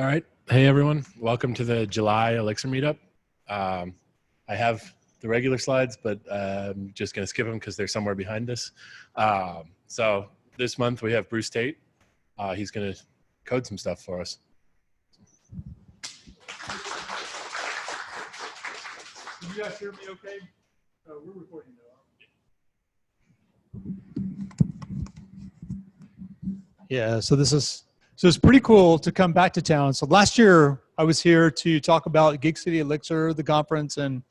All right. Hey, everyone. Welcome to the July Elixir Meetup. I have the regular slides, but I'm just going to skip them because they're somewhere behind this. So this month we have Bruce Tate. He's going to code some stuff for us. Can you guys hear me okay? We're recording though. Yeah, so it's pretty cool to come back to town. So last year I was here to talk about Gig City Elixir, the conference, and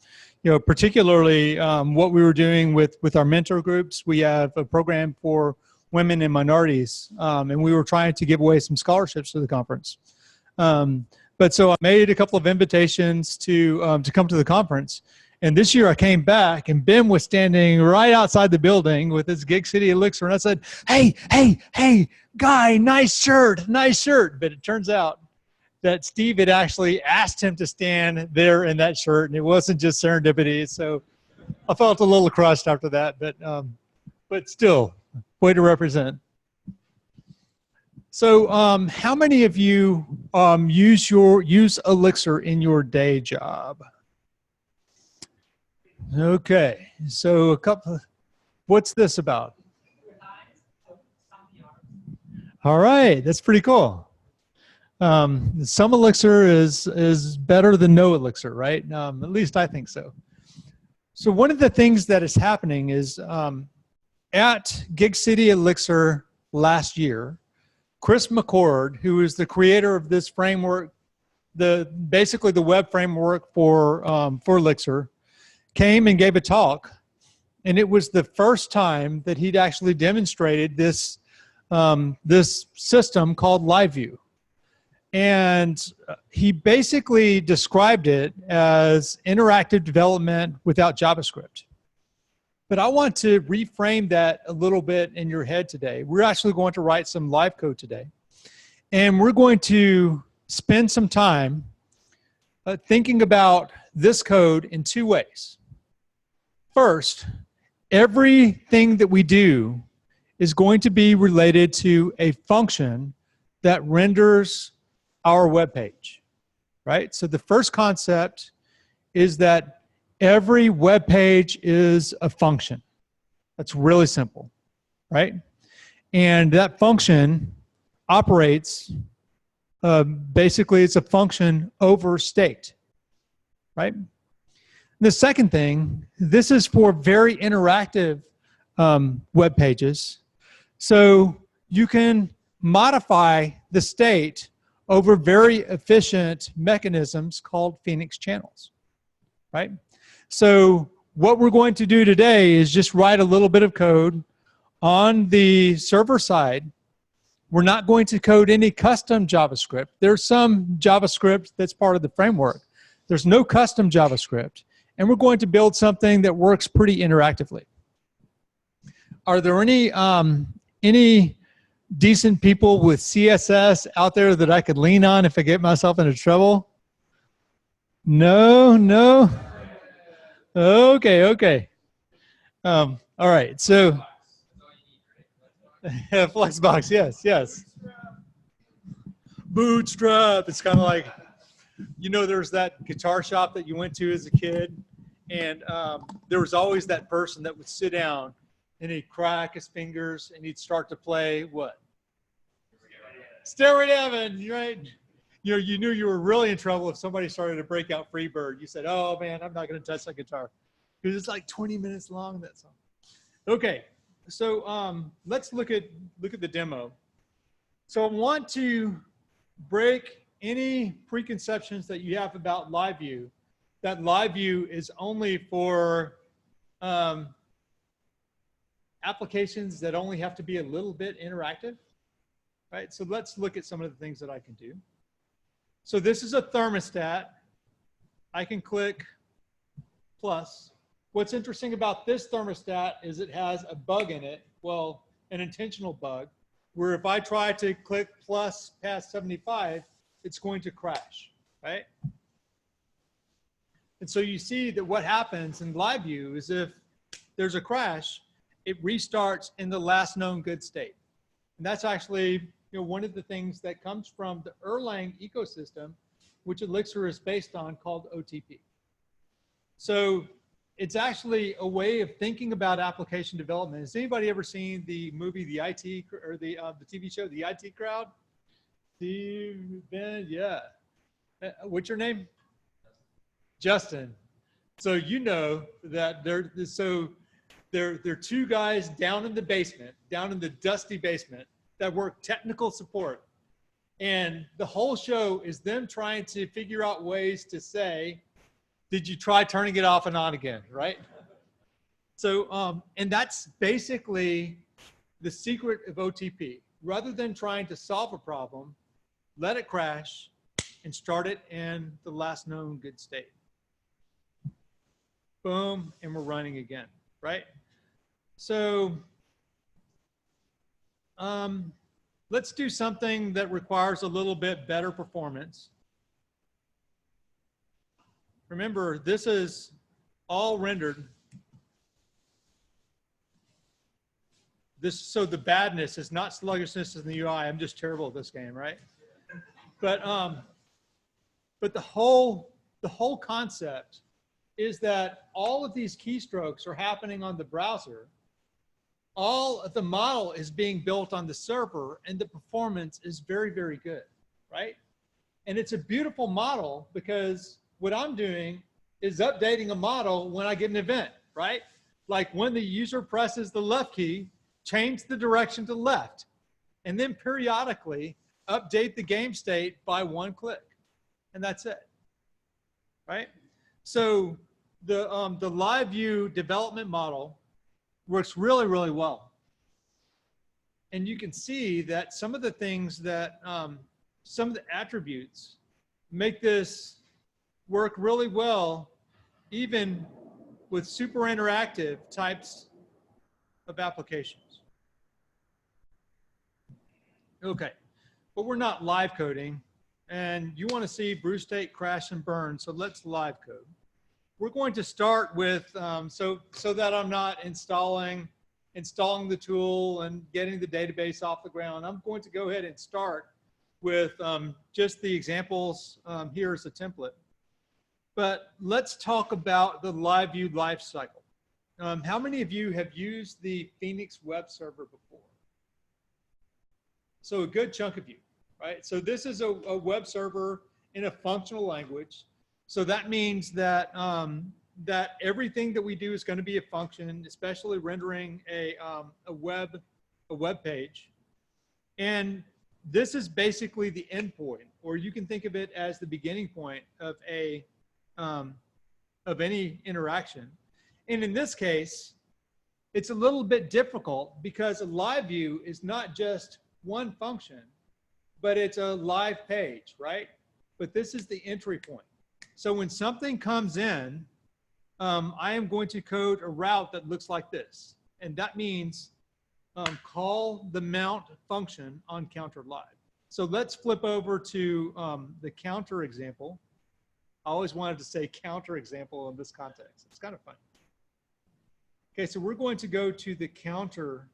particularly what we were doing with our mentor groups. We have a program for women and minorities, and we were trying to give away some scholarships to the conference. But so I made a couple of invitations to come to the conference. And this year I came back and Ben was standing right outside the building with his Gig City Elixir. And I said, hey, guy, nice shirt. But it turns out that Steve had actually asked him to stand there in that shirt, and it wasn't just serendipity. So I felt a little crushed after that, but still, way to represent. So how many of you use Elixir in your day job? Okay, so a couple. What's this about? All right, that's pretty cool. Some Elixir is better than no Elixir, right? At least I think so. So one of the things that is happening is at Gig City Elixir last year, Chris McCord, who is the creator of this framework, basically the web framework for Elixir, came and gave a talk, and it was the first time that he'd actually demonstrated this this system called LiveView. And he basically described it as interactive development without JavaScript. But I want to reframe that a little bit in your head today. We're actually going to write some live code today. And we're going to spend some time thinking about this code in two ways. First, everything that we do is going to be related to a function that renders our web page, right? So the first concept is that every web page is a function. That's really simple, right? And that function operates, basically it's a function over state, right? The second thing, this is for very interactive web pages. So you can modify the state over very efficient mechanisms called Phoenix channels, right? So what we're going to do today is just write a little bit of code on the server side. We're not going to code any custom JavaScript. There's some JavaScript that's part of the framework. There's no custom JavaScript. And we're going to build something that works pretty interactively. Are there any decent people with CSS out there that I could lean on if I get myself into trouble? No? Okay. All right, so Flexbox, yes. Bootstrap, it's kind of like, there's that guitar shop that you went to as a kid, and there was always that person that would sit down and he'd crack his fingers and he'd start to play what? Stairway to Heaven, right? You knew you were really in trouble if somebody started to break out Freebird. You said, oh man, I'm not going to touch that guitar. Because it's like 20 minutes long, that song. Okay, so let's look at the demo. So I want to break any preconceptions that you have about LiveView, that LiveView is only for applications that only have to be a little bit interactive, right? So let's look at some of the things that I can do. So this is a thermostat. I can click plus. What's interesting about this thermostat is it has a bug in it, well, an intentional bug, where if I try to click plus past 75, it's going to crash, right? And so you see that what happens in LiveView is if there's a crash, it restarts in the last known good state. And that's actually one of the things that comes from the Erlang ecosystem, which Elixir is based on, called OTP. So it's actually a way of thinking about application development. Has anybody ever seen the movie, the IT, or the TV show, The IT Crowd? Steve, Ben, yeah. What's your name? Justin. So you know that there are two guys down in the basement, down in the dusty basement, that work technical support. And the whole show is them trying to figure out ways to say, did you try turning it off and on again, right? So, and that's basically the secret of OTP. Rather than trying to solve a problem, let it crash and start it in the last known good state. Boom, and we're running again, right? So let's do something that requires a little bit better performance. Remember, this is all rendered. So the badness is not sluggishness in the UI. I'm just terrible at this game, right? But the whole concept is that all of these keystrokes are happening on the browser. All of the model is being built on the server, and the performance is very, very good, right? And it's a beautiful model because what I'm doing is updating a model when I get an event, right? Like when the user presses the left key, change the direction to left, and then periodically update the game state by one click, and that's it, right? So the LiveView development model works really, really well. And you can see that some of the things that, some of the attributes make this work really well, even with super interactive types of applications. Okay, but we're not live coding, and you want to see Bruce Tate crash and burn, so let's live code. We're going to start with, so that I'm not installing the tool and getting the database off the ground, I'm going to go ahead and start with just the examples here as a template. But let's talk about the LiveView lifecycle. How many of you have used the Phoenix web server before? So a good chunk of you, right? So this is a web server in a functional language. So that means that that everything that we do is going to be a function, especially rendering a web page. And this is basically the endpoint, or you can think of it as the beginning point of any interaction. And in this case, it's a little bit difficult because a live view is not just one function, but it's a live page, right? But this is the entry point. So when something comes in, I am going to code a route that looks like this. And that means call the mount function on counter live. So let's flip over to the counter example. I always wanted to say counter example in this context. It's kind of fun. Okay, so we're going to go to the counter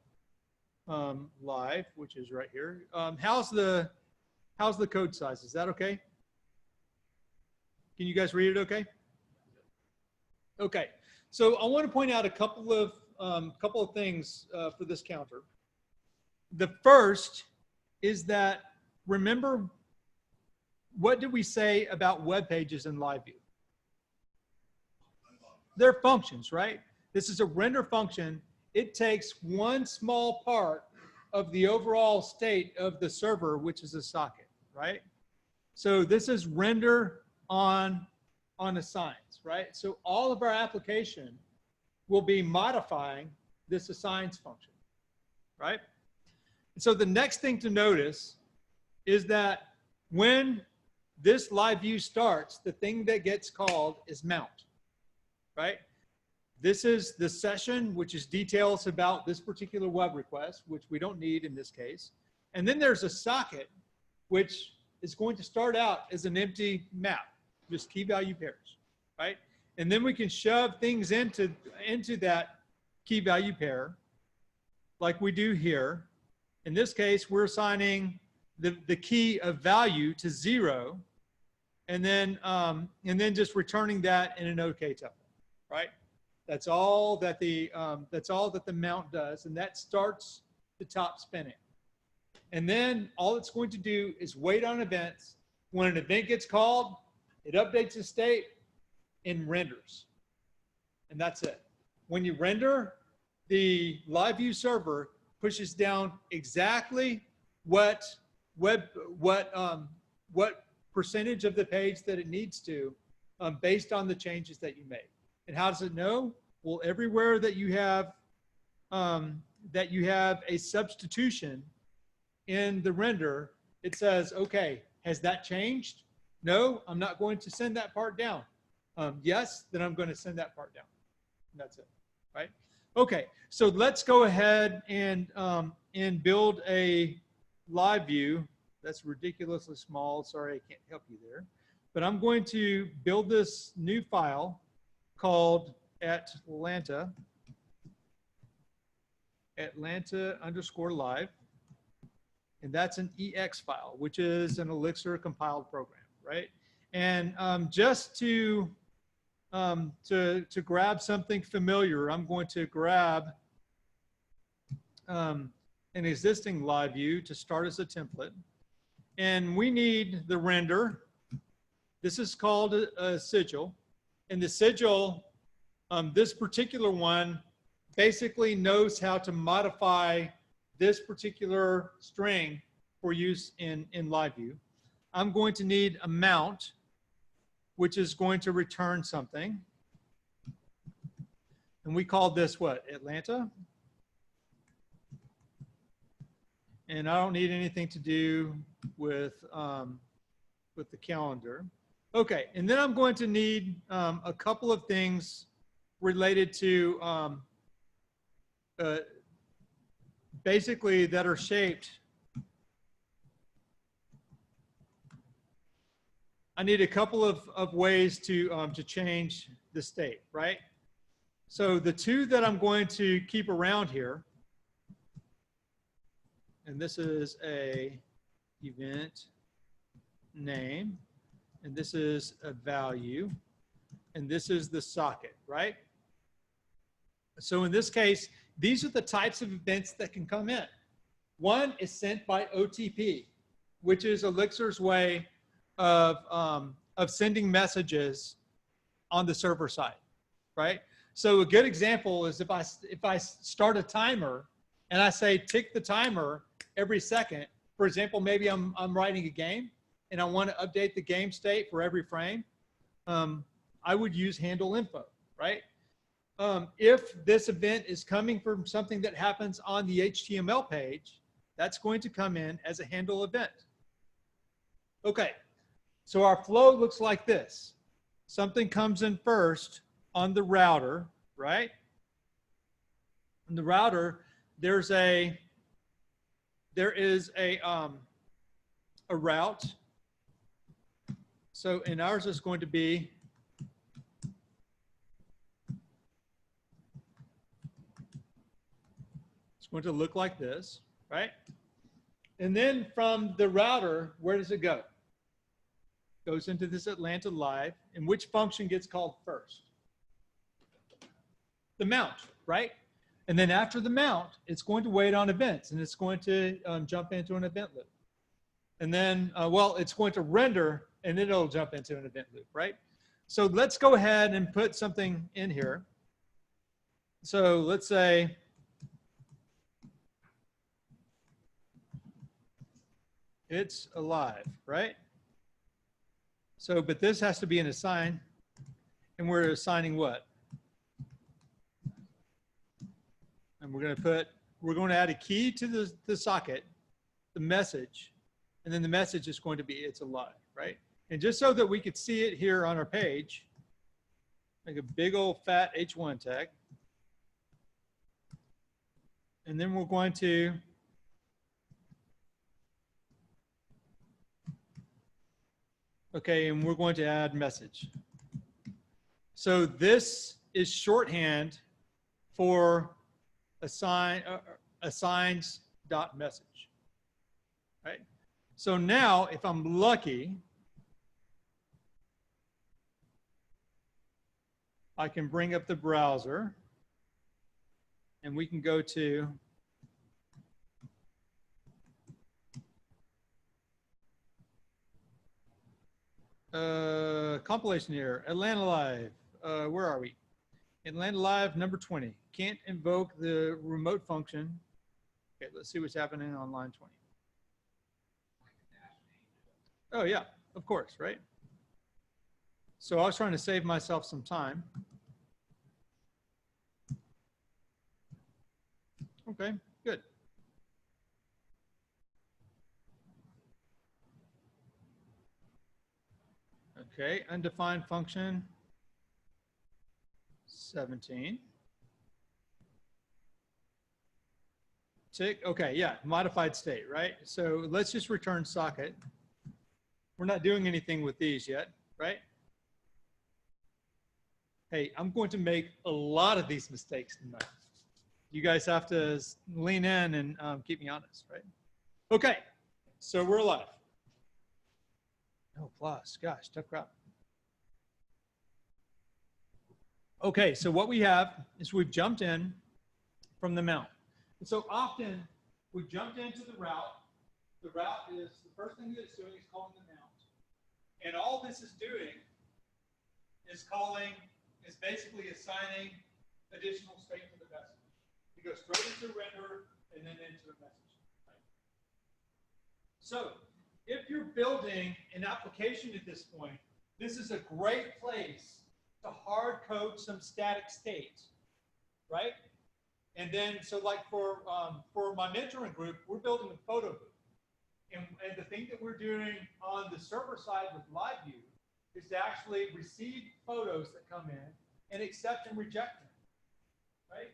live, which is right here. How's the code size? Is that okay? Can you guys read it okay? Okay, so I want to point out a couple of things for this counter. The first is that, remember, what did we say about web pages in LiveView? They're functions, right? This is a render function. It takes one small part of the overall state of the server, which is a socket, right? So this is render on assigns, right? So all of our application will be modifying this assigns function, right? And so the next thing to notice is that when this live view starts, the thing that gets called is mount, right? This is the session, which is details about this particular web request, which we don't need in this case. And then there's a socket, which is going to start out as an empty map, just key value pairs, right? And then we can shove things into that key value pair like we do here. In this case, we're assigning the key of value to 0, and then just returning that in an OK tuple, right? That's all that the mount does, and that starts the top spinning. And then all it's going to do is wait on events. When an event gets called, it updates the state and renders, and that's it. When you render, the LiveView server pushes down exactly what percentage of the page that it needs to, based on the changes that you make. And how does it know? Well, everywhere that you have a substitution in the render, it says, okay, has that changed? No, I'm not going to send that part down. Yes, then I'm going to send that part down. And that's it, right? Okay, so let's go ahead and build a LiveView. That's ridiculously small. Sorry, I can't help you there. But I'm going to build this new file called Atlanta _live. And that's an EX file, which is an Elixir compiled program, right? And just to grab something familiar, I'm going to grab an existing LiveView to start as a template. And we need the render. This is called a sigil. And the sigil, this particular one, basically knows how to modify this particular string for use in LiveView. I'm going to need a mount, which is going to return something. And we called this what? Atlanta. And I don't need anything to do with the calendar. Okay, and then I'm going to need a couple of things related to basically that are shaped. I need a couple of ways to change the state, right? So the two that I'm going to keep around here, and this is a event name, and this is a value, and this is the socket, right? So in this case, these are the types of events that can come in. One is sent by OTP, which is Elixir's way of sending messages on the server side, right? So a good example is if I start a timer and I say tick the timer every second. For example, maybe I'm writing a game and I want to update the game state for every frame. I would use handle info, right? If this event is coming from something that happens on the HTML page, that's going to come in as a handle event. Okay, so our flow looks like this. Something comes in first on the router, right? On the router, there is a route. So in ours is going to be going to look like this, right? And then from the router, where does it go? It goes into this Atlanta Live, and which function gets called first? The mount, right? And then after the mount, it's going to wait on events, and it's going to jump into an event loop. And then, well, it's going to render, and then it'll jump into an event loop, right? So let's go ahead and put something in here. So let's say, it's alive, right? So, but this has to be an assign, and we're assigning what? And we're going to add a key to the socket, the message, and then the message is going to be it's alive, right? And just so that we could see it here on our page, make a big old fat H1 tag. And then we're going to okay, and we're going to add message. So this is shorthand for assigns.message, right? So now, if I'm lucky, I can bring up the browser and we can go to compilation here, Atlanta Live. Where are we? Atlanta Live number 20. Can't invoke the remote function. Okay, let's see what's happening on line 20. Oh yeah, of course, right? So I was trying to save myself some time. Okay, good. Okay, undefined function 17. Tick, okay, yeah, modified state, right? So let's just return socket. We're not doing anything with these yet, right? Hey, I'm going to make a lot of these mistakes tonight. You guys have to lean in and keep me honest, right? Okay, so we're live. No plus, gosh, tough crowd. Okay, so what we have is we've jumped in from the mount. And so often we jumped into the route. The route is, the first thing that it's doing is calling the mount. And all this is doing is basically assigning additional state to the message. It goes straight into render and then into a message. Right? So if you're building an application at this point, this is a great place to hard code some static state, right? And then, so like for my mentoring group, we're building a photo booth. And the thing that we're doing on the server side with LiveView is to actually receive photos that come in and accept and reject them, right?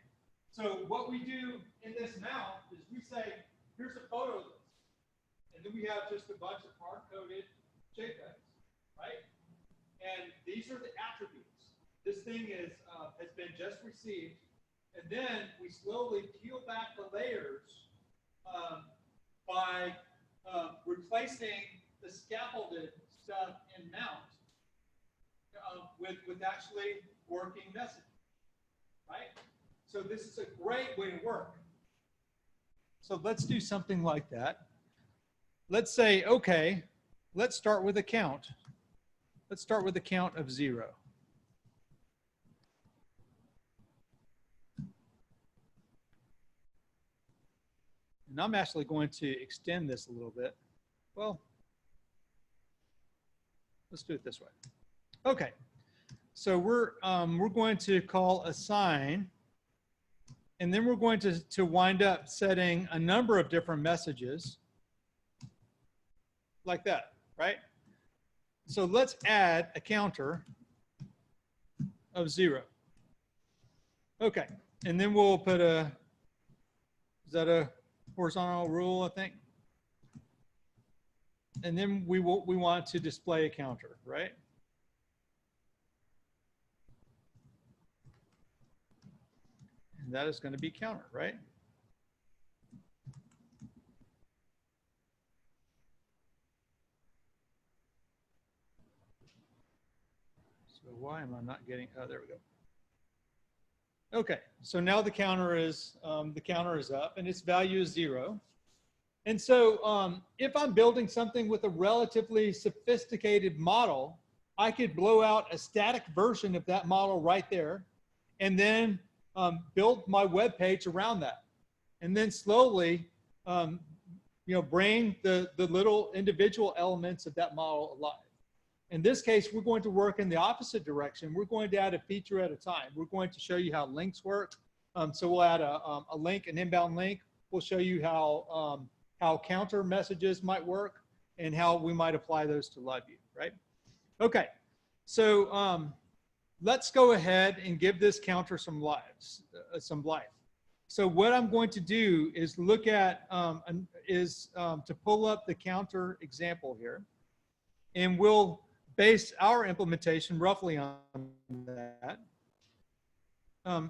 So what we do in this mount is we say, here's a photo list. And then we have just a bunch of hard-coded JPEGs, right? And these are the attributes. This thing is, has been just received. And then we slowly peel back the layers by replacing the scaffolded stuff in mount with actually working messaging, right? So this is a great way to work. So let's do something like that. Let's say, okay, let's start with a count. Let's start with a count of 0. And I'm actually going to extend this a little bit. Well, let's do it this way. Okay, so we're going to call assign, and then we're going to wind up setting a number of different messages like that, right? So let's add a counter of 0. Okay, and then we'll put a, is that a horizontal rule, I think? And then we want to display a counter, right? And that is going to be counter, right? So why am I not getting, oh, there we go. Okay, so now the counter is up and its value is 0. And so if I'm building something with a relatively sophisticated model, I could blow out a static version of that model right there and then build my web page around that. And then slowly, bring the little individual elements of that model alive. In this case, we're going to work in the opposite direction. We're going to add a feature at a time. We're going to show you how links work. So we'll add a link, an inbound link. We'll show you how counter messages might work and how we might apply those to LiveView, right? Okay, so let's go ahead and give this counter some life. So what I'm going to do is look at, to pull up the counter example here, and we'll base our implementation roughly on that.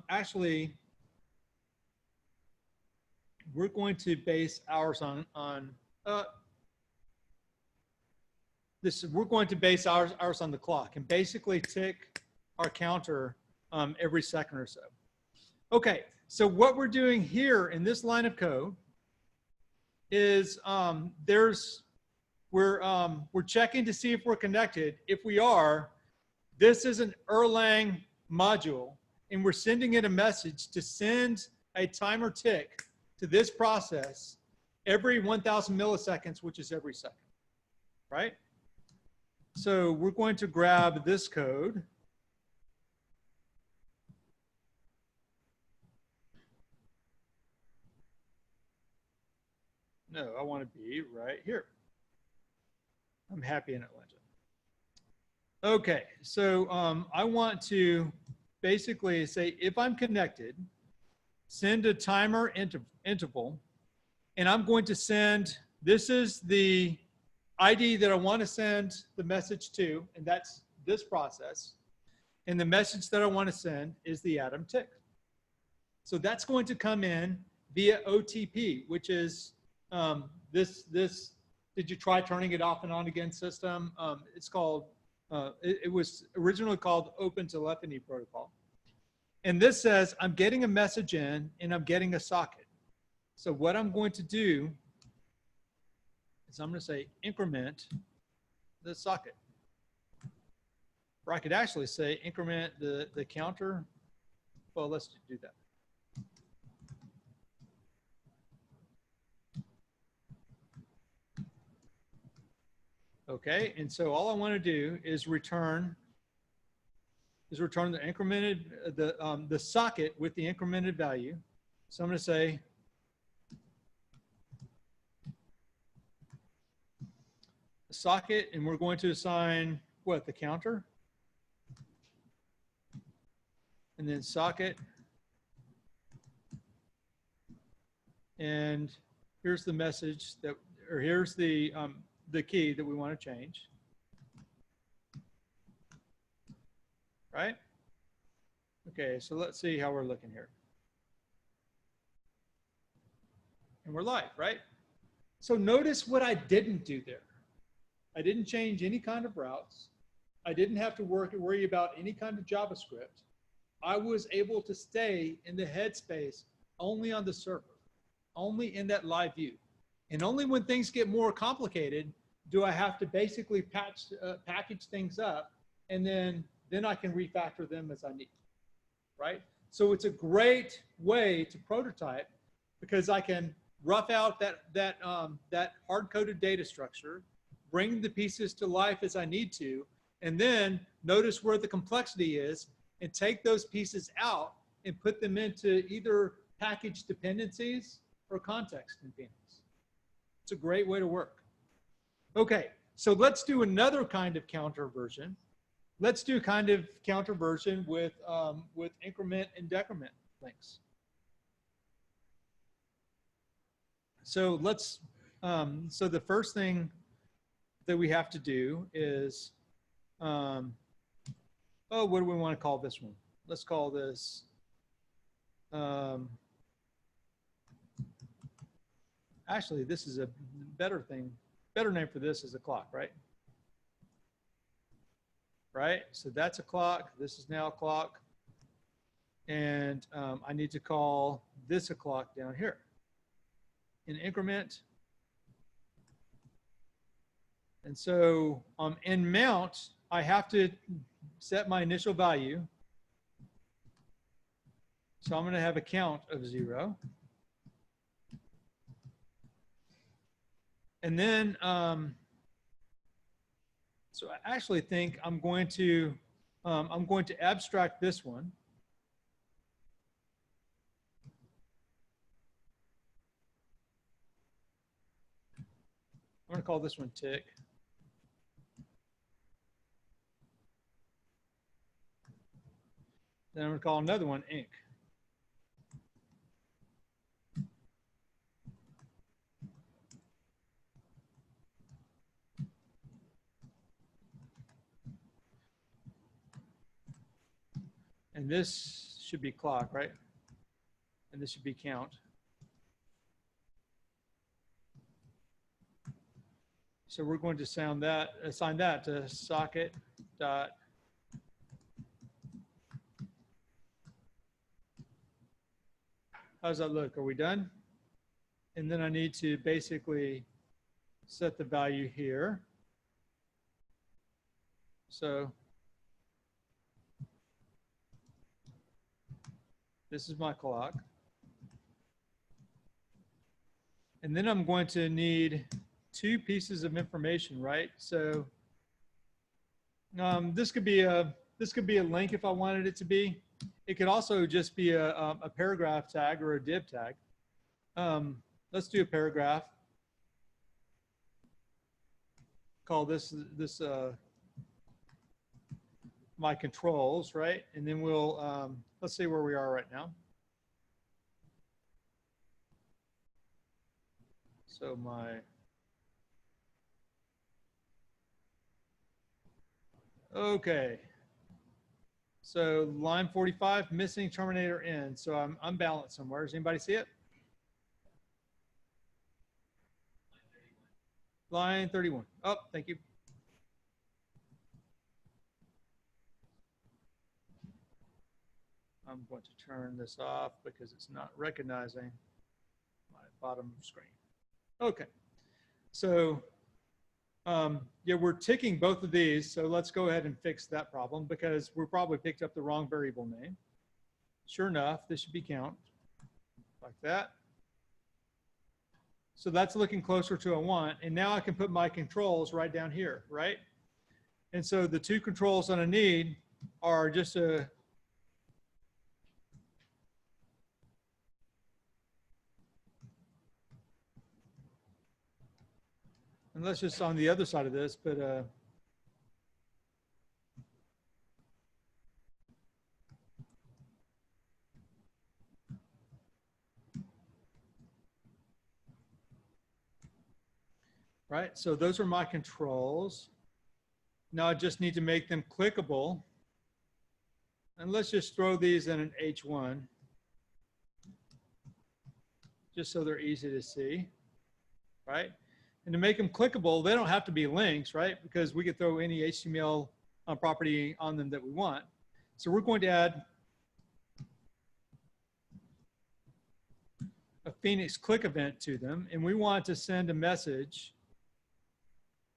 Actually, we're going to base ours on we're going to base ours on the clock and basically tick our counter every second or so. Okay, so what we're doing here in this line of code is we're checking to see if we're connected. If we are, this is an Erlang module, and we're sending it a message to send a timer tick to this process every 1,000 milliseconds, which is every second, right? So we're going to grab this code. No, I want to be right here. I'm happy in Atlanta. Okay, so I want to basically say if I'm connected, send a timer interval, and I'm going to send, this is the ID that I want to send the message to, and that's this process. And the message that I want to send is the atom tick. So that's going to come in via OTP, which is this did you try turning it off and on again system? It's called, it was originally called Open Telephony Protocol. And this says, I'm getting a message in and I'm getting a socket. So what I'm going to do is I'm going to say increment the socket. Or I could actually say increment the counter. Well, let's do that. Okay, and so all I want to do is return the incremented, the socket with the incremented value. So I'm going to say socket, and we're going to assign what, the counter, and then socket, and here's the message that, or here's the key that we want to change, right? Okay, so let's see how we're looking here. And we're live, right? So notice what I didn't do there. I didn't change any kind of routes. I didn't have to worry about any kind of JavaScript. I was able to stay in the headspace only on the server, only in that live view. And only when things get more complicated do I have to basically package things up, and then I can refactor them as I need, right? So it's a great way to prototype because I can rough out that hard-coded data structure, bring the pieces to life as I need to, and then notice where the complexity is and take those pieces out and put them into either package dependencies or context containers. It's a great way to work. Okay, so let's do another kind of counter version. Let's do kind of counter version with increment and decrement links. So let's, so the first thing that we have to do is, oh, what do we want to call this one? Let's call this, actually, this is a better thing. Better name for this is a clock, right? Right, so that's a clock. This is now a clock. And I need to call this a clock down here. In increment. And so in mount, I have to set my initial value. So I'm going to have a count of 0. And then, so I actually think I'm going to abstract this one. I'm going to call this one tick. Then I'm going to call another one ink. And this should be clock, right? And this should be count. So we're going to assign that to socket dot. How does that look? Are we done? And then I need to basically set the value here. So this is my clock. And then I'm going to need 2 pieces of information, right? So this could be a link if I wanted it to be. It could also just be a paragraph tag or a div tag. Let's do a paragraph. Call this my controls, right? And then we'll let's see where we are right now. So okay. So line 45, missing terminator end. So I'm unbalanced somewhere. Does anybody see it? Line 31. Oh, thank you. I'm going to turn this off because it's not recognizing my bottom screen. Okay. So yeah, we're ticking both of these. So let's go ahead and fix that problem because we probably picked up the wrong variable name. Sure enough, this should be count like that. So that's looking closer to a 1. And now I can put my controls right down here, right? And so the 2 controls that I need are just a and let's just on the other side of this, but right, so those are my controls. Now I just need to make them clickable. And let's just throw these in an H1, just so they're easy to see, right? And to make them clickable, they don't have to be links, right? Because we could throw any HTML property on them that we want. So we're going to add a Phoenix click event to them, and we want to send a message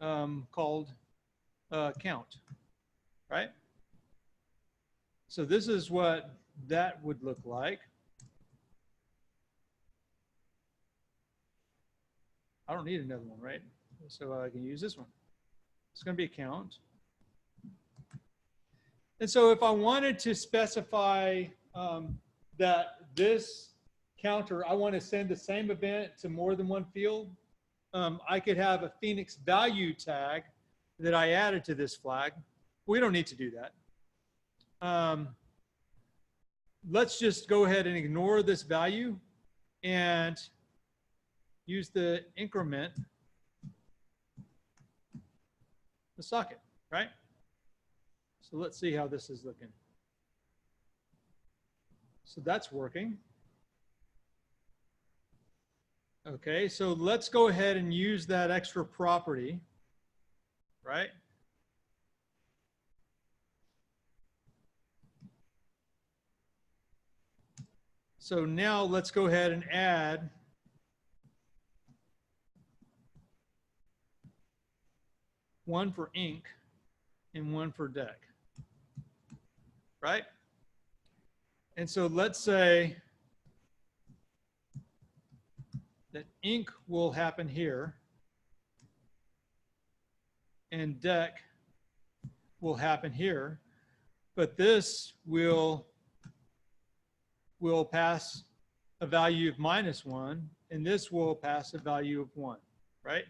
called count, right? So this is what that would look like. I don't need another one, right? So I can use this one. It's going to be a count. And so if I wanted to specify that this counter, I want to send the same event to more than one field, I could have a Phoenix value tag that I added to this flag. We don't need to do that. Let's just go ahead and ignore this value and use the increment the socket, right? So let's see how this is looking. So that's working. Okay, so let's go ahead and use that extra property, right? So now let's go ahead and add one for ink and one for deck, right? And so let's say that ink will happen here and deck will happen here, but this will pass a value of -1 and this will pass a value of 1, right?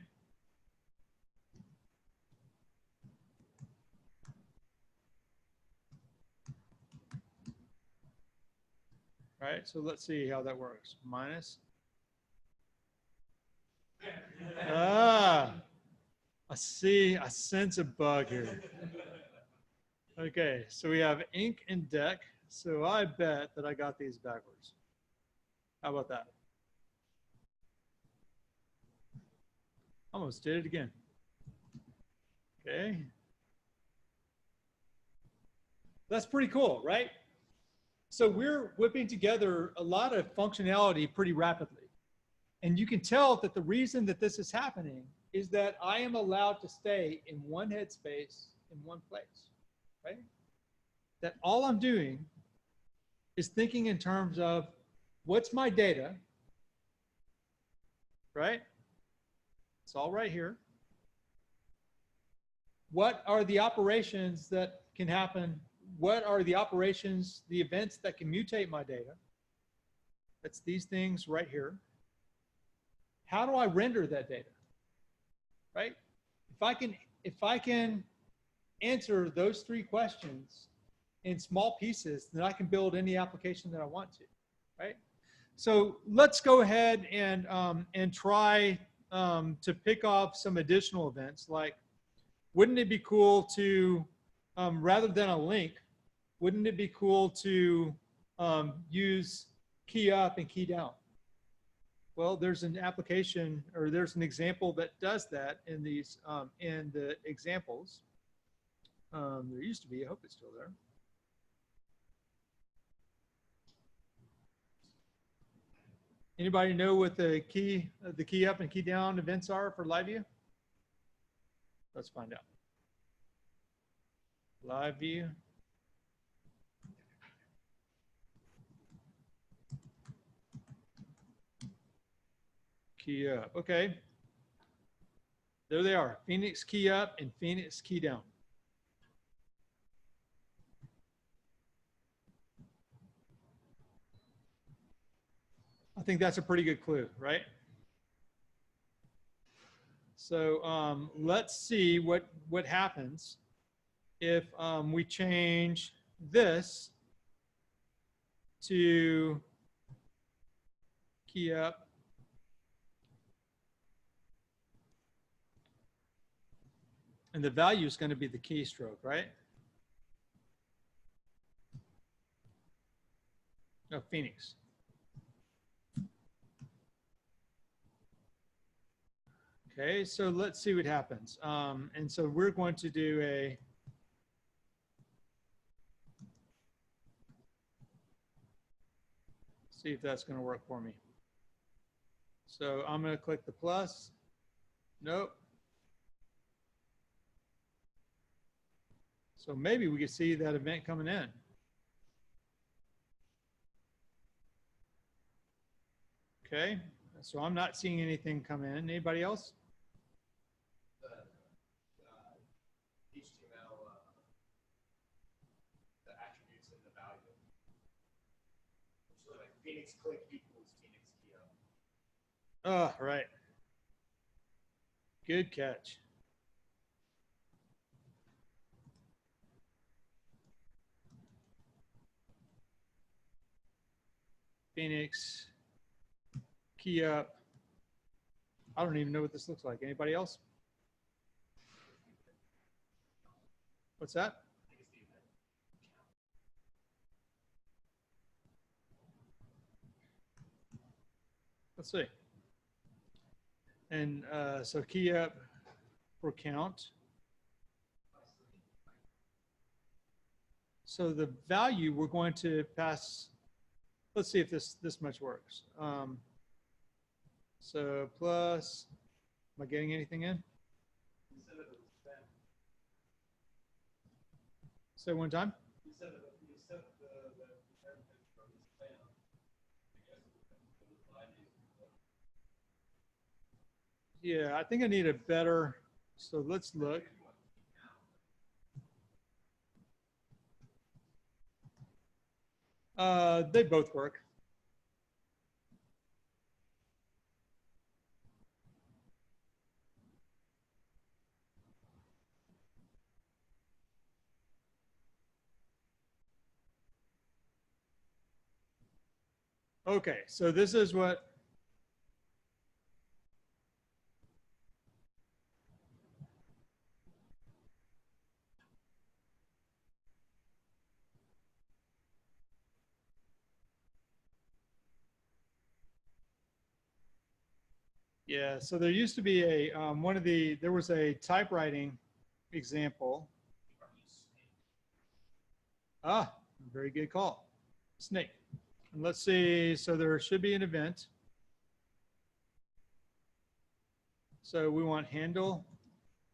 All right, so let's see how that works. Minus. I sense a bug here. Okay, so we have ink and deck. So I bet that I got these backwards. How about that? Almost did it again. Okay. That's pretty cool, right? So we're whipping together a lot of functionality pretty rapidly. And you can tell that the reason that this is happening is that I am allowed to stay in one headspace in one place, right? That all I'm doing is thinking in terms of what's my data, right? It's all right here. What are the operations that can happen? What are the operations, the events that can mutate my data? That's these things right here. How do I render that data? Right? If I can answer those three questions in small pieces, then I can build any application that I want to, right? So let's go ahead and try to pick off some additional events. Like, wouldn't it be cool to, rather than a link, wouldn't it be cool to use key up and key down? Well, there's an application, or there's an example that does that in these in the examples. There used to be. I hope it's still there. Anybody know what the key up and key down events are for LiveView? Let's find out. LiveView. Key up. Okay. There they are. Phoenix key up and Phoenix key down. I think that's a pretty good clue, right? So let's see what happens if we change this to key up. And the value is going to be the keystroke, right? Oh, Phoenix. Okay, so let's see what happens. And so we're going to do a see if that's going to work for me. So I'm going to click the plus. Nope. So maybe we could see that event coming in. Okay, so I'm not seeing anything come in. Anybody else? HTML, the attributes and the value. So like Phoenix click equals Phoenix key up. Oh, right. Good catch. Phoenix key up. I don't even know what this looks like. Anybody else? What's that? Let's see. And so key up for count. So the value we're going to pass. Let's see if this much works. So plus, am I getting anything in? Say one time. Yeah, I think I need a better, so let's look. They both work. Okay, so this is what. Yeah, so there used to be a, there was a typewriting example. Ah, very good call. Snake. And let's see, so there should be an event. So we want handle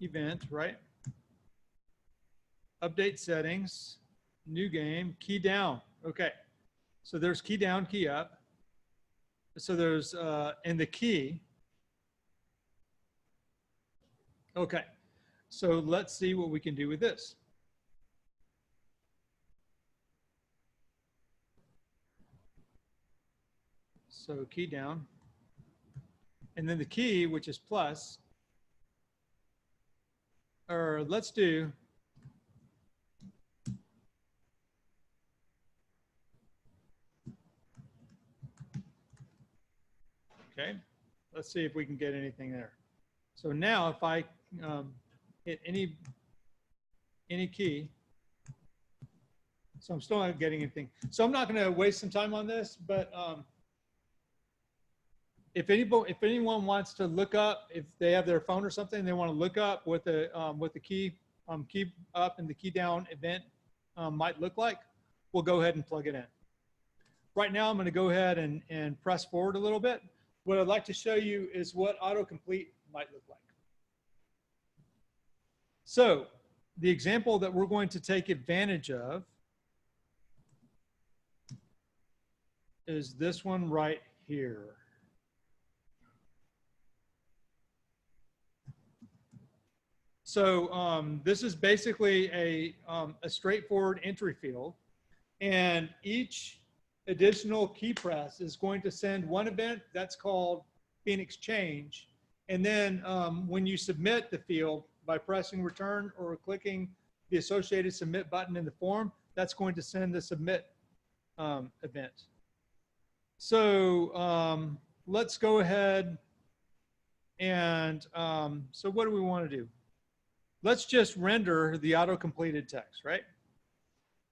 event, right? Update settings, new game, key down. Okay, so there's key down, key up. So there's, and the key. Okay, so let's see what we can do with this. So key down, and then the key, which is plus, or let's do, okay, let's see if we can get anything there. So now if I hit any key, so I'm still not getting anything. So I'm not going to waste some time on this, but if anyone wants to look up, if they have their phone or something, they want to look up what the key up and the key down event might look like, we'll go ahead and plug it in. Right now, I'm going to go ahead and press forward a little bit. What I'd like to show you is what autocomplete might look like. So the example that we're going to take advantage of is this one right here. So this is basically a straightforward entry field, and each additional key press is going to send one event that's called Phoenix Change. And then when you submit the field by pressing return or clicking the associated submit button in the form, that's going to send the submit event. So let's go ahead and so what do we want to do? Let's just render the auto-completed text, right?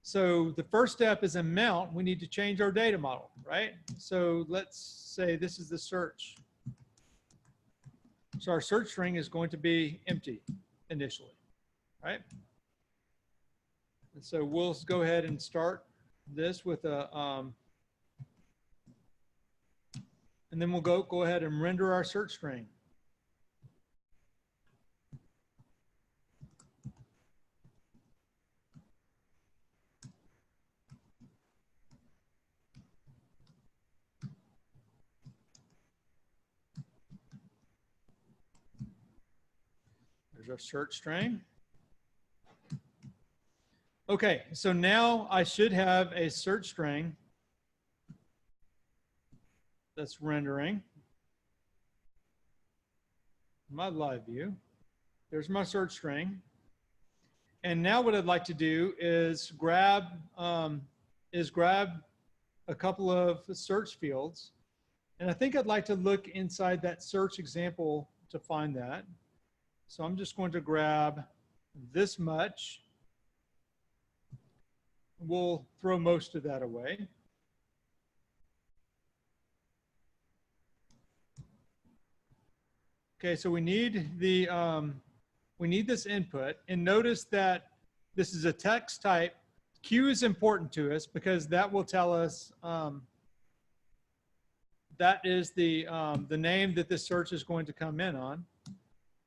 So the first step is in mount. We need to change our data model, right? So let's say this is the search. So our search string is going to be empty initially, right? And so we'll go ahead and start this with a, and then we'll go ahead and render our search string. There's our search string. Okay, so now I should have a search string that's rendering my live view. There's my search string. And now what I'd like to do is grab a couple of search fields. And I think I'd like to look inside that search example to find that. So I'm just going to grab this much. We'll throw most of that away. Okay, so we need this input, and notice that this is a text type. Q is important to us because that will tell us that is the name that this search is going to come in on.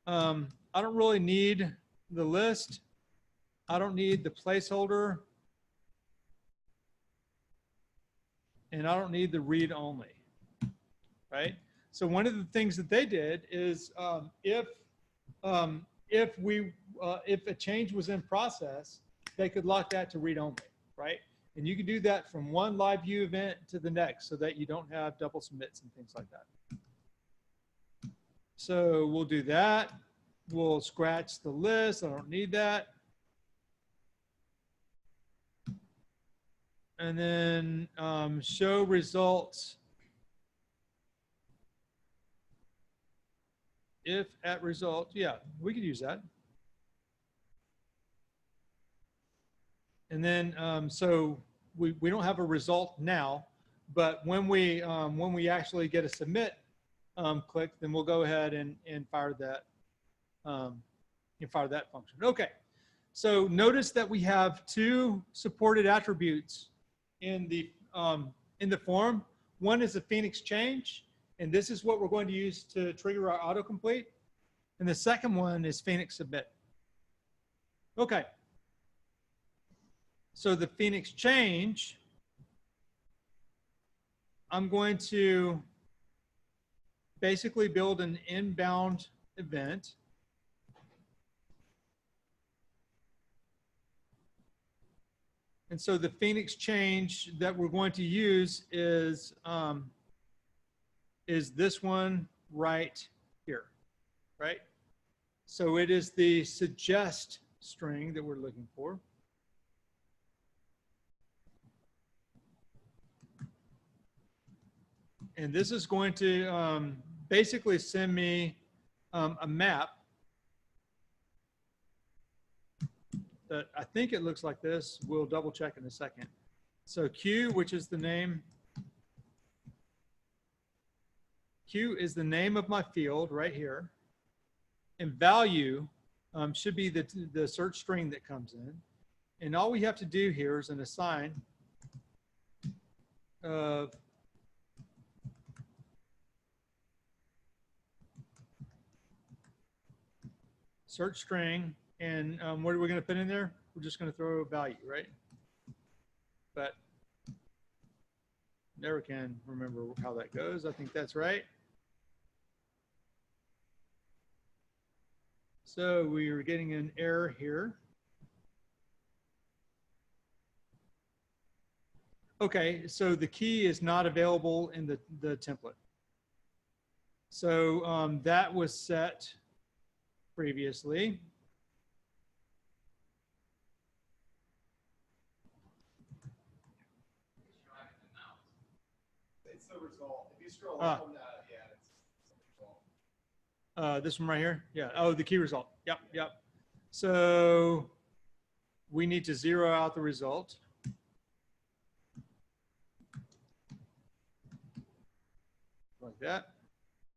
I don't really need the list. I don't need the placeholder. And I don't need the read only, right? So one of the things that they did is if a change was in process, they could lock that to read only, right? And you can do that from one LiveView event to the next so that you don't have double submits and things like that. So we'll do that. We'll scratch the list. I don't need that. And then show results if at result. Yeah, we could use that. And then so we don't have a result now, but when we actually get a submit click, then we'll go ahead and fire that you fire that function. Okay, so notice that we have two supported attributes in the form. One is a Phoenix change, and this is what we're going to use to trigger our autocomplete. And the second one is Phoenix submit. Okay. So the Phoenix change, I'm going to basically build an inbound event. And so the Phoenix change that we're going to use is this one right here, right? So it is the suggest string that we're looking for. And this is going to basically send me a map that I think it looks like this. We'll double check in a second. So Q, which is the name. Q is the name of my field right here. And value should be the search string that comes in. And all we have to do here is an assign of search string. And what are we going to put in there? We're just going to throw a value, right? But never can remember how that goes. I think that's right. So we are getting an error here. Okay, so the key is not available in the template. So that was set previously. It's the result. If you scroll up on that, yeah, it's the result. This one right here? Yeah. Oh, the key result. Yep, yep. So we need to zero out the result. Like that.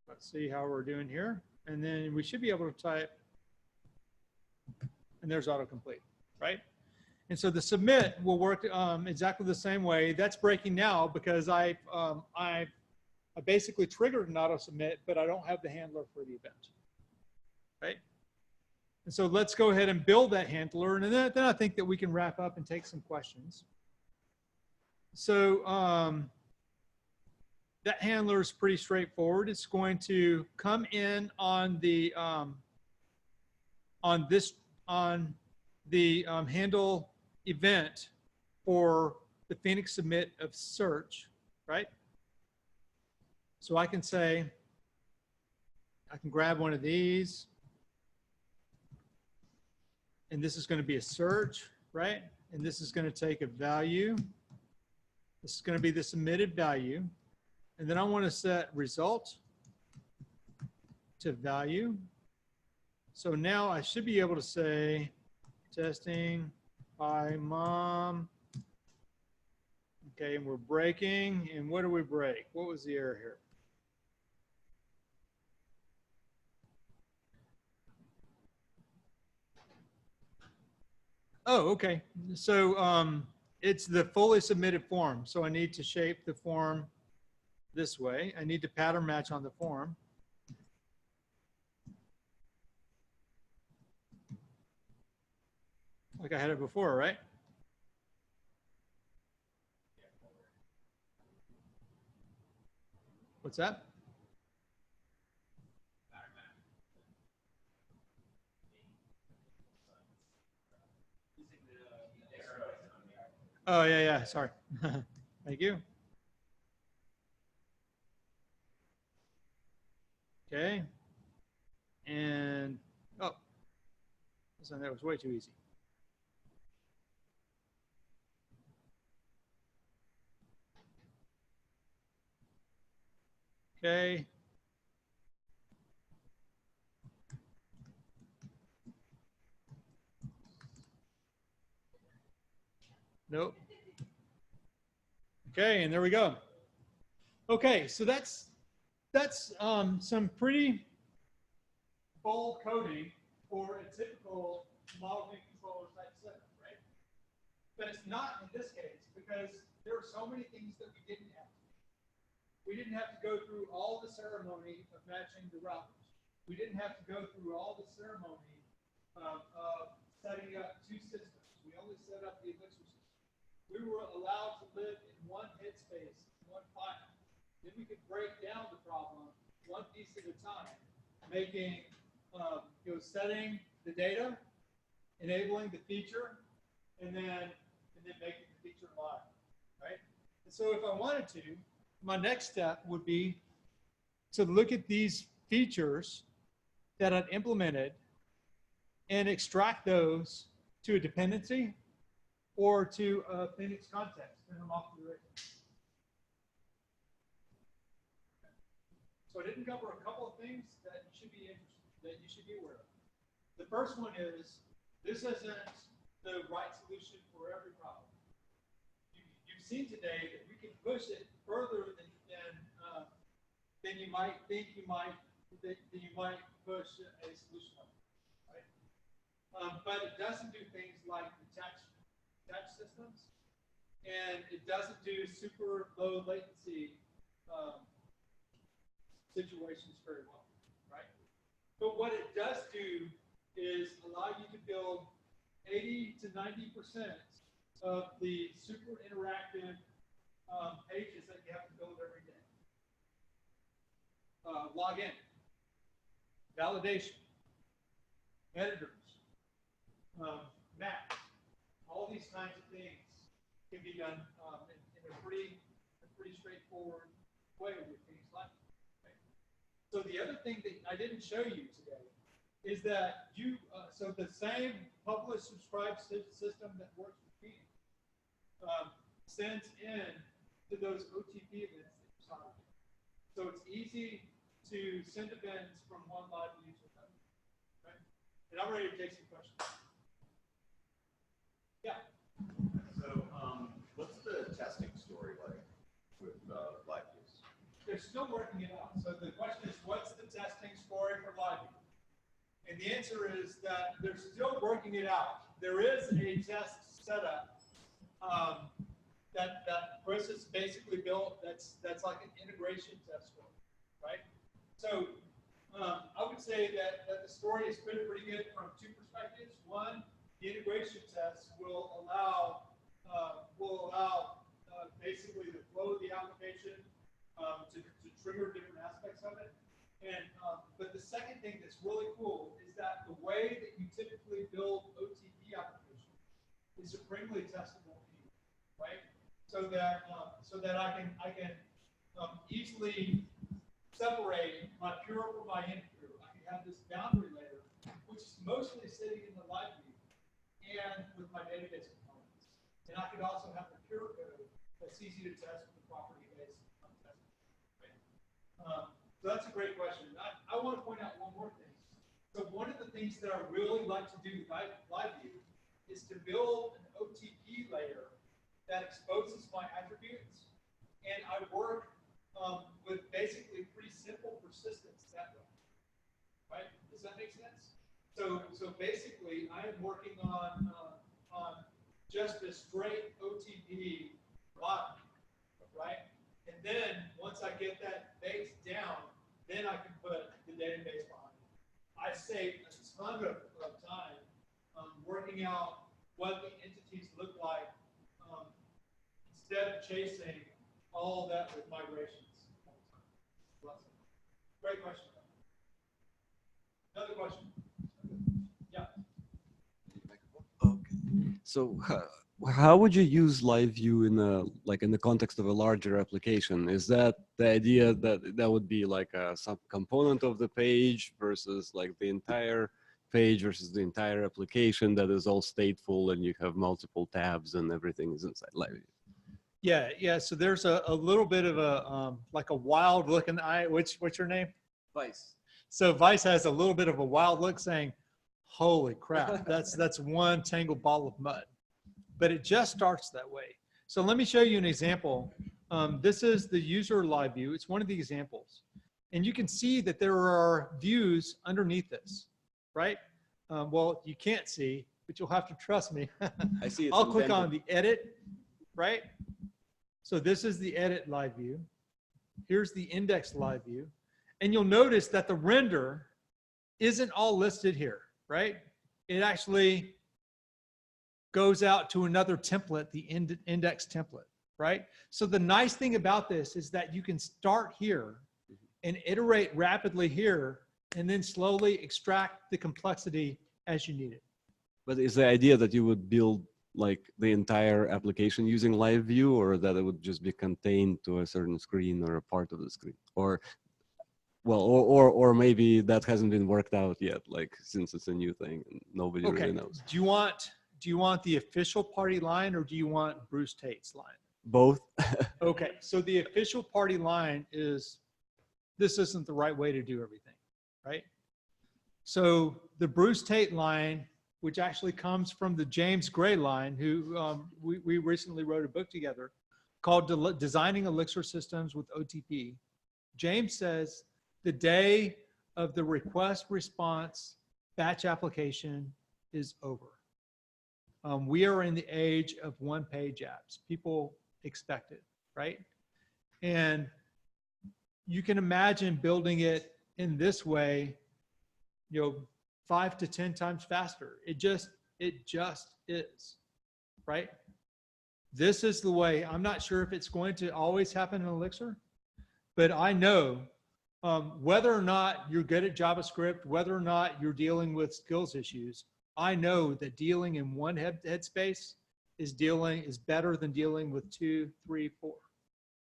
Let's see how we're doing here. And then we should be able to type, and there's autocomplete, right? And so the submit will work exactly the same way. That's breaking now because I basically triggered an auto submit, but I don't have the handler for the event, right? And so let's go ahead and build that handler. And then I think that we can wrap up and take some questions. So that handler is pretty straightforward. It's going to come in on the handle event for the Phoenix submit of search, right? So I can say, I can grab one of these, and this is going to be a search, right? And this is going to take a value. This is going to be the submitted value. And then I want to set result to value. So now I should be able to say testing, hi mom. Okay, and we're breaking. And what do we break? What was the error here? Oh, okay. So it's the fully submitted form. So I need to shape the form this way. I need to pattern match on the form. Like I had it before, right? What's that? Oh, yeah, yeah, sorry. Thank you. Okay. And, oh, this one, that was way too easy. Okay. Nope. Okay, and there we go. Okay, so that's some pretty bold coding for a typical model view controller type setup, right? But it's not in this case because there are so many things that we didn't have to do. We didn't have to go through all the ceremony of matching the routers. We didn't have to go through all the ceremony of setting up two systems. We only set up the Elixir system. We were allowed to live in one headspace, one file. Then we could break down the problem one piece at a time, making, setting the data, enabling the feature, and then making the feature live, right? And so if I wanted to, my next step would be to look at these features that I've implemented and extract those to a dependency or to a Phoenix context, turn them off to the race. So I didn't cover a couple of things that you should be interested, that you should be aware of. The first one is this isn't the right solution for every problem. You've seen today that we can push it further than you might think you might push a solution on, right? But it doesn't do things like detach systems, and it doesn't do super low latency situations very well, right? But what it does do is allow you to build 80 to 90% of the super interactive pages that you have to build every day. Login, validation, editors, maps, all these kinds of things can be done in a pretty straightforward way with things like that. Okay? So the other thing that I didn't show you today is that so the same publish subscribe system that works with me sends in to those OTP events that you saw. So it's easy to send events from one LiveView to another. Right? And I'm ready to take some questions. Yeah. So what's the testing story like with LiveView? They're still working it out. So the question is, what's the testing story for LiveView? And the answer is that they're still working it out. There is a test setup that Chris has basically built. That's like an integration test story, right? So I would say that the story is pretty good from two perspectives. One, the integration test will allow basically the flow of the application to trigger different aspects of it. And but the second thing that's really cool is that the way that you typically build OTP applications is supremely testable, right? So that I can easily separate my pure from my impure. I can have this boundary layer, which is mostly sitting in the LiveView and with my database components. And I could also have the pure code that's easy to test with the property-based testing. Right? So that's a great question. I want to point out one more thing. So one of the things that I really like to do with LiveView is to build an OTP layer that exposes my attributes, and I work with basically pretty simple persistence that way. Right? Does that make sense? So basically, I am working on just a straight OTP model, right? And then once I get that base down, then I can put the database behind it. I save a ton of time working out what the entities look like instead of chasing all that with migrations. Great question. Another question. Yeah. Okay. So how would you use LiveView in the context of a larger application? Is that the idea that would be like a subcomponent of the page versus like the entire page versus the entire application that is all stateful and you have multiple tabs and everything is inside LiveView? Yeah. So there's a little bit of a like a wild looking eye. What's your name? Vice. So Vice has a little bit of a wild look, saying, "Holy crap, that's one tangled ball of mud." But it just starts that way. So let me show you an example. This is the user LiveView. It's one of the examples, and you can see that there are views underneath this, right? well, you can't see, but you'll have to trust me. I see it's I'll click on indented. the edit, right? So this is the edit live view. Here's the index live view. And you'll notice that the render isn't all listed here, right? It actually goes out to another template, the index template, right? So the nice thing about this is that you can start here and iterate rapidly here and then slowly extract the complexity as you need it. But is the idea that you would build like the entire application using LiveView, or that it would just be contained to a certain screen or a part of the screen? Or, well, or maybe that hasn't been worked out yet, like since it's a new thing and nobody really knows. Do you want the official party line, or do you want Bruce Tate's line? Both. Okay, so the official party line is, this isn't the right way to do everything, right? So the Bruce Tate line, which actually comes from the James Gray line, who we recently wrote a book together called Designing Elixir Systems with OTP. James says the day of the request response batch application is over. We are in the age of one-page apps. People expect it, right? And you can imagine building it in this way, 5 to 10 times faster. It just is, right? This is the way. I'm not sure if it's going to always happen in Elixir, but I know whether or not you're good at JavaScript, whether or not you're dealing with skills issues, I know that dealing in one headspace is better than dealing with 2, 3, 4.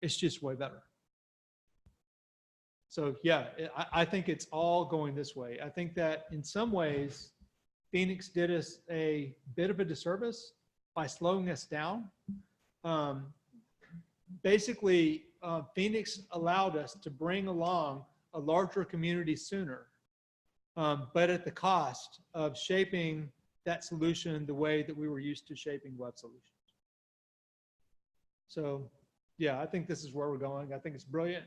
It's just way better. So yeah, I think it's all going this way. I think that in some ways, Phoenix did us a bit of a disservice by slowing us down. Basically, Phoenix allowed us to bring along a larger community sooner, but at the cost of shaping that solution the way that we were used to shaping web solutions. So yeah, I think this is where we're going. I think it's brilliant.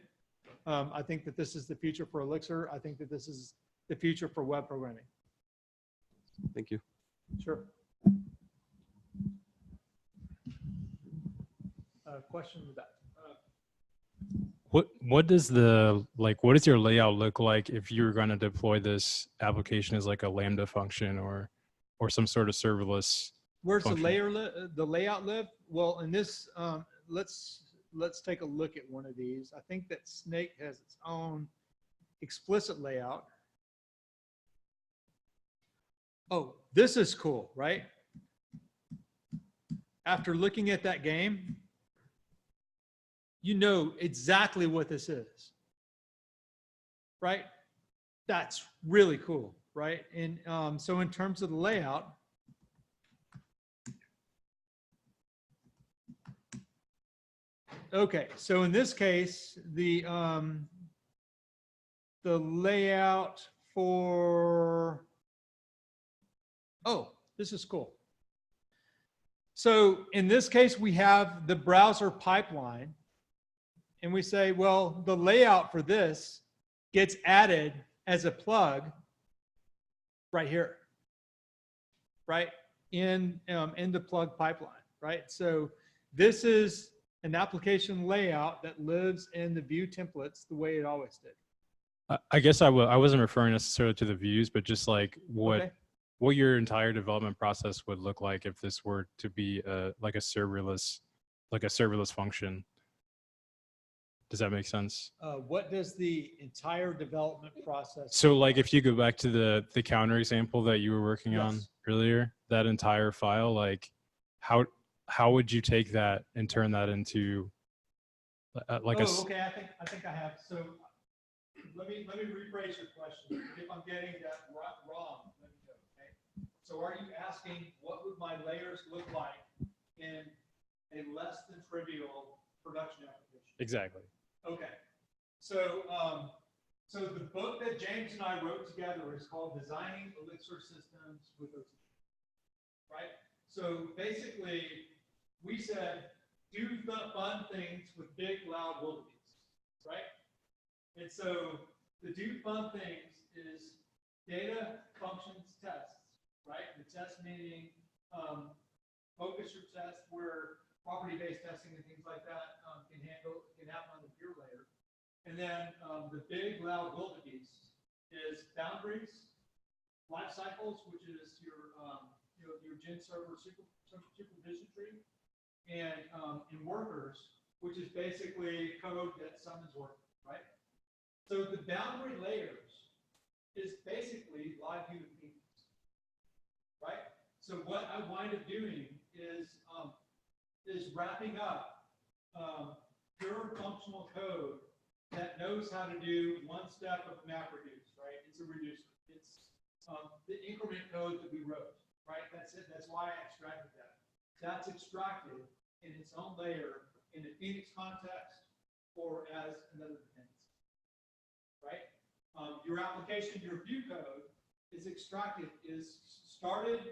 I think that this is the future for Elixir. I think that this is the future for web programming. Thank you. Sure. Question with that. What does what does your layout look like if you're going to deploy this application as like a Lambda function or some sort of serverless? Where's function? the layout live? Well, in this, let's take a look at one of these. I think that Snake has its own explicit layout. Oh, this is cool, right? After looking at that game, you know exactly what this is, right? That's really cool, right? And so in terms of the layout, okay, so in this case, the layout for, oh, this is cool. So in this case, we have the browser pipeline, and we say, well, the layout for this gets added as a plug right here, right? In the plug pipeline, right? So this is an application layout that lives in the view templates the way it always did. I guess I wasn't referring necessarily to the views, but just like Okay. what your entire development process would look like if this were to be like a serverless function. Does that make sense? What does the entire development process? So like if you go back to the counter example that you were working on Yes. earlier, that entire file, like how would you take that and turn that into like okay, I think I have. So let me rephrase your question. If I'm getting that wrong, let me know, okay? So are you asking what would my layers look like in a less than trivial production application? Exactly. Okay. So so the book that James and I wrote together is called Designing Elixir Systems with OTP, right? So basically, we said, do fun things with big, loud wildebeests, right? And so the do fun things is data, functions, tests, right? The test meaning focus your test where property-based testing and things like that can happen on the pure layer. And then the big, loud wildebeest is boundaries, life cycles, which is your gen server supervision tree, and workers, which is basically code that summons workers, right? So the boundary layers is basically LiveView themes, right? So what I wind up doing is wrapping up pure functional code that knows how to do one step of map reduce, right? It's a reducer. It's the increment code that we wrote, right? That's it. That's why I extracted that. That's extracted in its own layer in the Phoenix context or as another dependency, right? Your application, your view code is extracted, is started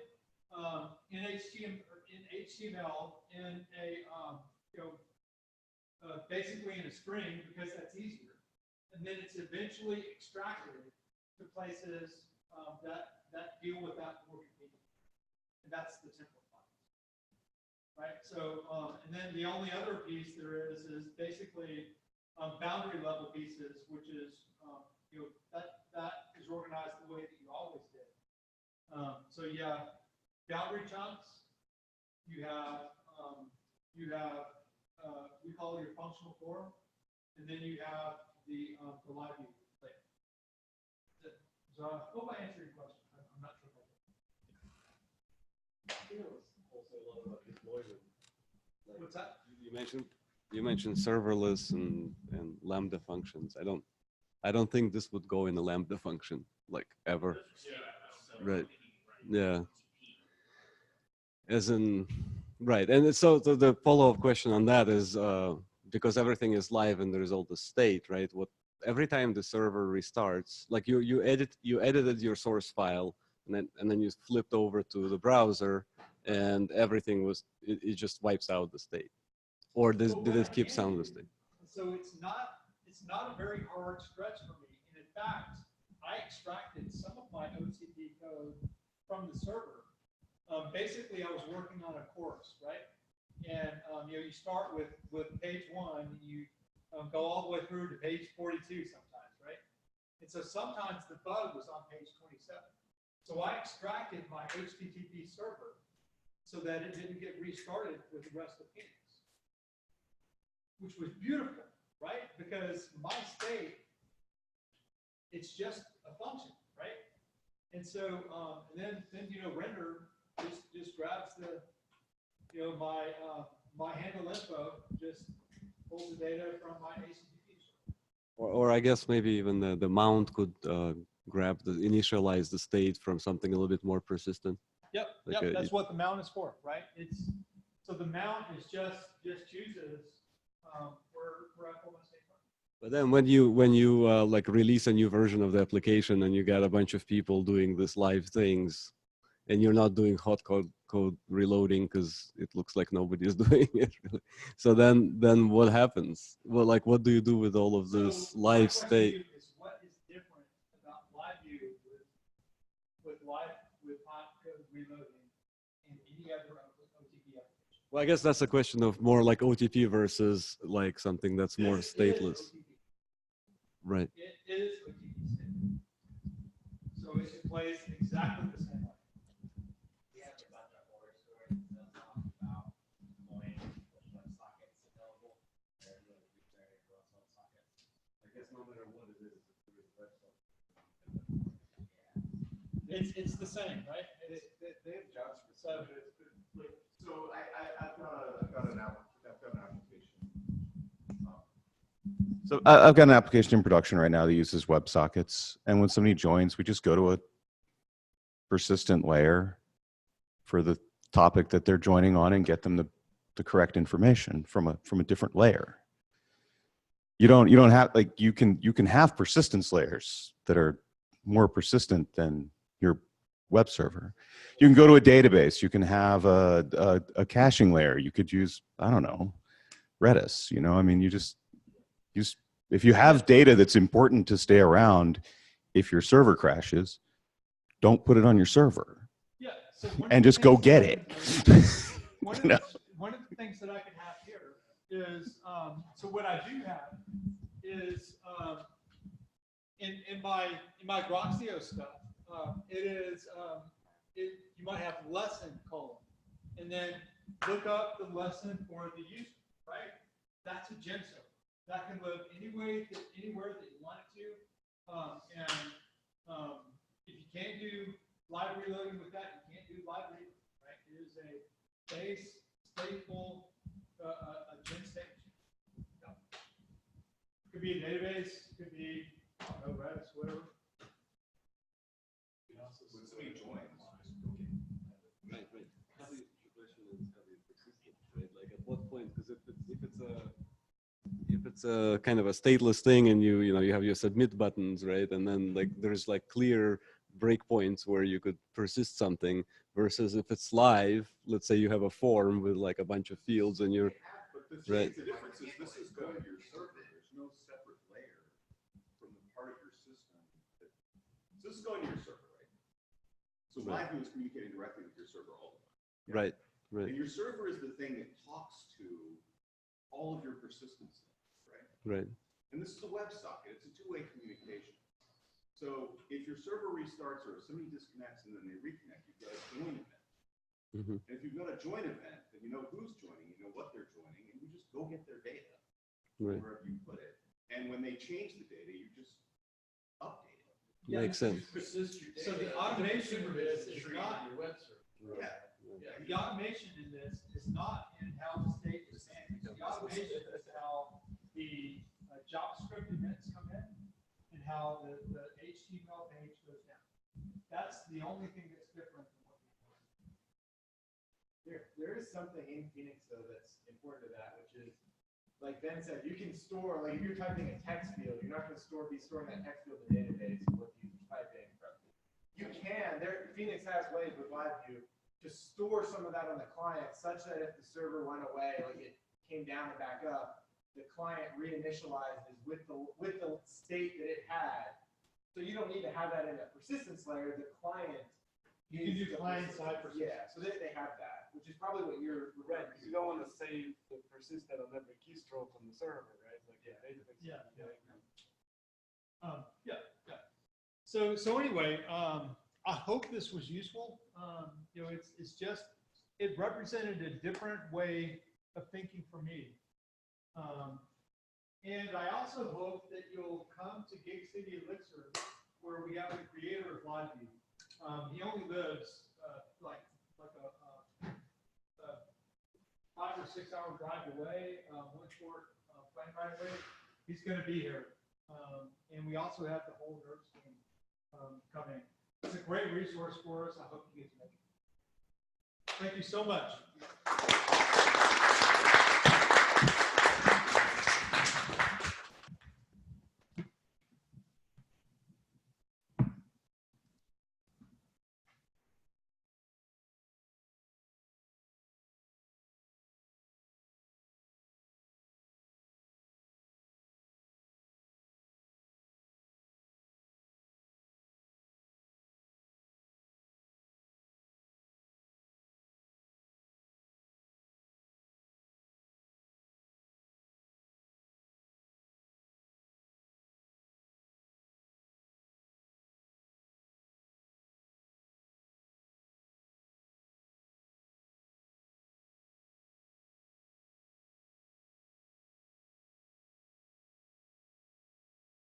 in HTML in a basically in a string because that's easier, and then it's eventually extracted to places that deal with that more conveniently, and that's the template files, right? So and then the only other piece there is basically boundary level pieces, which is that is organized the way that you always did. So you have boundary chunks, you have we call it your functional core, and then you have the LiveView layer. So I hope I answered your question. I'm not sure if I did. What's that? You mentioned serverless and Lambda functions. I don't think this would go in a Lambda function like ever. Right. Yeah. As in, right. And so the follow-up question on that is because everything is live and there's all the state, right? Every time the server restarts, like you edited your source file and then you flipped over to the browser and everything it just wipes out the state. Or did it keep sound the state? So it's not a very hard stretch for me. And in fact, I extracted some of my OTP code from the server. Basically, I was working on a course, right? And you start with page 1, and you go all the way through to page 42 sometimes, right? And so sometimes the bug was on page 27. So I extracted my HTTP server so that it didn't get restarted with the rest of Phoenix, which was beautiful, right? Because my state, it's just a function, right? And so, and then render just grabs the, my handle info, just pulls the data from my HTTP server. Or I guess maybe even the mount could initialize the state from something a little bit more persistent. Yep, that's what the mount is for, right? So the mount is just chooses where I pull my state from. But then when you like release a new version of the application and you got a bunch of people doing this live things, and you're not doing hot code reloading because it looks like nobody's doing it really. So then what happens? Well, like what do you do with all of this live state? What is different about LiveView with hot code reloading and any other OTP application? Well, I guess that's a question of more like OTP versus like something that's more stateless. Right. It is OTP state. So it plays exactly the same way. It's the same, right? They have JavaScript. So I've got an application. So I've got an application in production right now that uses WebSockets, and when somebody joins, we just go to a persistent layer for the topic that they're joining on and get them the correct information from a different layer. You don't have, like, you can have persistence layers that are more persistent than your web server. You can go to a database. You can have a caching layer. You could use, I don't know, Redis. I mean, you just if you have data that's important to stay around, if your server crashes, don't put it on your server. Yeah, So one of and the just go things get that- it. One of, You know? one of the things that I can have here is, so what I do have is, in my Groxio stuff, it is, you might have lesson column, and then look up the lesson for the user, right? That's a gem server. That can live anywhere that you want it to. If you can't do live reloading with that, you can't do live reloading, right? It is a base, stateful, a gem state. Yeah. Could be a database, could be, I don't know, Redis, whatever. When somebody joins, Right. How do you, the question is how do you persist it, right? Like at what point? Because if it's a kind of a stateless thing, and you have your submit buttons, right? And then like there's like clear breakpoints where you could persist something, versus if it's live, let's say you have a form with like a bunch of fields and you're right. the difference is this is going to your server. There's no separate layer from the part of your system. So this is going to your server, right? So LiveView is communicating directly with your server all the time. Right. Right. And your server is the thing that talks to all of your persistence things, right? Right. And this is a WebSocket. It's a two-way communication. So if your server restarts or if somebody disconnects and then they reconnect, you've got a join event. Mm-hmm. And if you've got a join event, then you know who's joining, you know what they're joining, and you just go get their data Right. wherever you put it. And when they change the data, you just update it. Yeah. Makes sense. So the automation of this is not your web server. Yeah. Yeah, the automation in this is not in how the state is managed. The automation is how the JavaScript events come in and how the HTML page goes down. That's the only thing that's different than what there is something in Phoenix though that's important to that, which is like Ben said, you can store, like if you're typing a text field, you're not going to be storing that text field in the database with you typing. You can, Phoenix has ways with LiveView to store some of that on the client such that if the server went away, like it came down and back up, the client reinitializes with the state that it had. So you don't need to have that in a persistence layer. The client, you can do client-side persistence. Yeah, so they have that, which is probably what you're Right, because you don't want to save the persistent on every keystroke on the server, right? Like database. Yeah. So anyway, I hope this was useful. It's just, it represented a different way of thinking for me. And I also hope that you'll come to Gig City Elixir, where we have the creator of LiveView. He only lives like a 5 or 6 hour drive away, one short plane ride away. He's going to be here. And we also have the whole nerds team coming. It's a great resource for us. I hope you get to make it. Thank you so much.